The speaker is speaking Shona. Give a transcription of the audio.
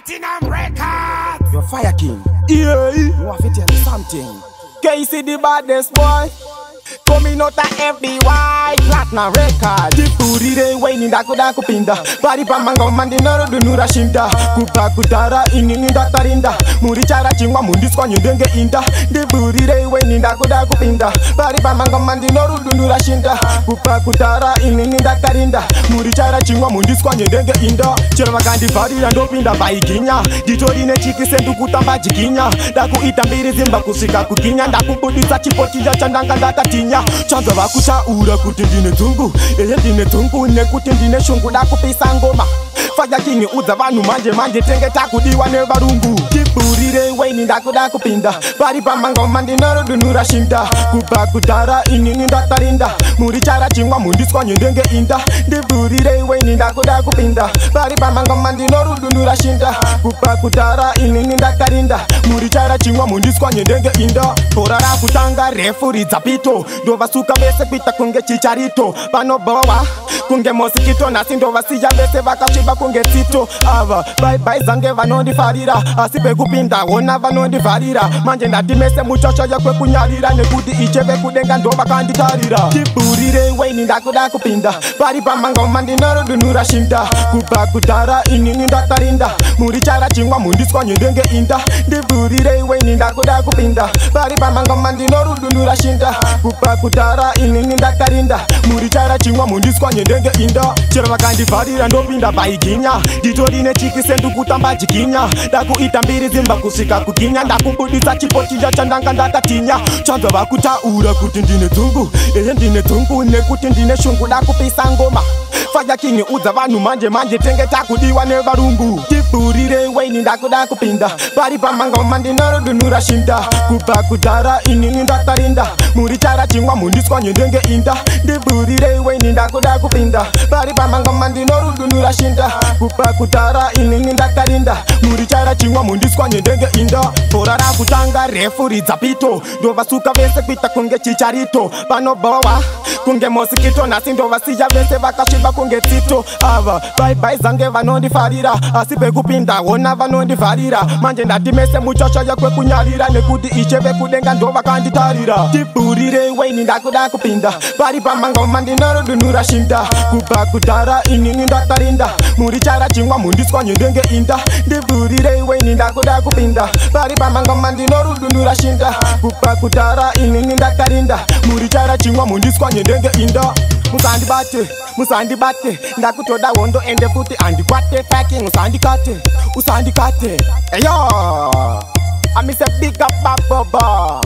Platinum Records. You're Fire King. Yeah. You want to tell me something? Casey the baddest boy. Coming out of FBY Platinum Records. The puri re waini daku pinda. Pari pamango mandi noro dunura shinda. Kupa kutara inini datarinda. Muri cara chingwa mundis kwa nyudenge inda. The puri re waini daku pinda. Pari pamango mandi noro dunura shinda. Kupa kutara inini datarinda. Muri cara chingwa mundis kwa nyudenge inda. Chirwa kandi pari rando pinda baikinya. Ditori ne chiki sendu kutamba jikinya. Daku itambiri zimba kusika kukinya. Daku budisa chipoti ya chandanga datatinha. Chanza vakutaura kuti ndine tungu, eye ndine tungu nekuti ndine shungu dakupisa ngoma. Fire King udza vanhu manje tenge takudiwa nevarungu. Tipurire waini ndakuda kupinda. Pari pamangoma ndinorodunura shinda. Kupa kudhara inini ndatarinda. Muri chara chingwa mundiswa nyendenge inda. Tipurire waini ndakuda kupinda. Pari pamangoma ndinorodunura shinda. Kupa kudhara inini ndatarinda. Muri chara chingwa mundiswa nyendenge inda. Porara kutanga refu ridzapito. Ndova suka vese pita kunge chicharito. Panobowa kunge mosikito nasi ndova siya vese vakashiba kunge tito. Ava bye zange vanondifarira. Asipe kupinda wona vanondifarira. Manje ndatimese muchosho yakwe kunyarira. Nekuti icheve kudenga ndova kanditarira. Tipurire waini ndakuda kupinda. Pari pamangoma ndinorodunura shinda. Kupa kudhara inini ndatarinda. Muri chara chingwa mundiswa nyendenge inda. Tipurire waini ndakuda kupinda. Pari pamangoma ndinorodunura shinda. Kupa kudhara inini ndatarinda. Muri chara chingwa mundiswa nyendenge inda. Chero vakandifarira ndopinda baikinya. Ditori ne chiki sendu kutamba jikinya. Daku itambiri zimba kusika kukinya. Ndakubudisa chipoti ya chandanga ndakatinya. Chanza vakutaura kuti ndine tungu, eye ndine tungu nekuti ndine shungu dakupisa ngoma. Fire King udza vanhu manje tenge takudiwa nevarungu. Tipurire waini ndakuda kupinda. Pari pamangoma ndinorodunura shinda. Kupa kudhara inini ndatarinda. Muri chara chingwa mundiswa nyendenge inda. Tipurire waini ndakuda kupinda. Pari pamangoma ndinorodunura shinda. Kupa kudhara inini ndatarinda. Muri chara chingwa mundiswa nyendenge inda. Porara kutanga refu ridzapito. Ndova suka vese pita kunge chicharito. Panobowa kunge mosikito nasi ndova siya vese vakashiba kunge tito. Ava bye zange vanondifarira. Asipe kupinda wona vanondifarira. Manje ndatimese muchosho yakwe kunyarira. Nekuti icheve kudenga ndova kanditarira. Tipurire waini ndakuda kupinda. Pari pamangoma ndinorodunura shinda. Kupa kudhara inini ndatarinda. Muri chara chingwa mundiswa nyendenge inda. Tipurire waini ndakuda kupinda. Pari pamangoma ndinorodunura shinda. Kupa kudhara inini ndatarinda. Muri chara chingwa mundiswa nyendenge inda. Musandibate ndakutoda wondo ende futi andikwate. Fire King usandikate. Eyo, I miss a big up baba.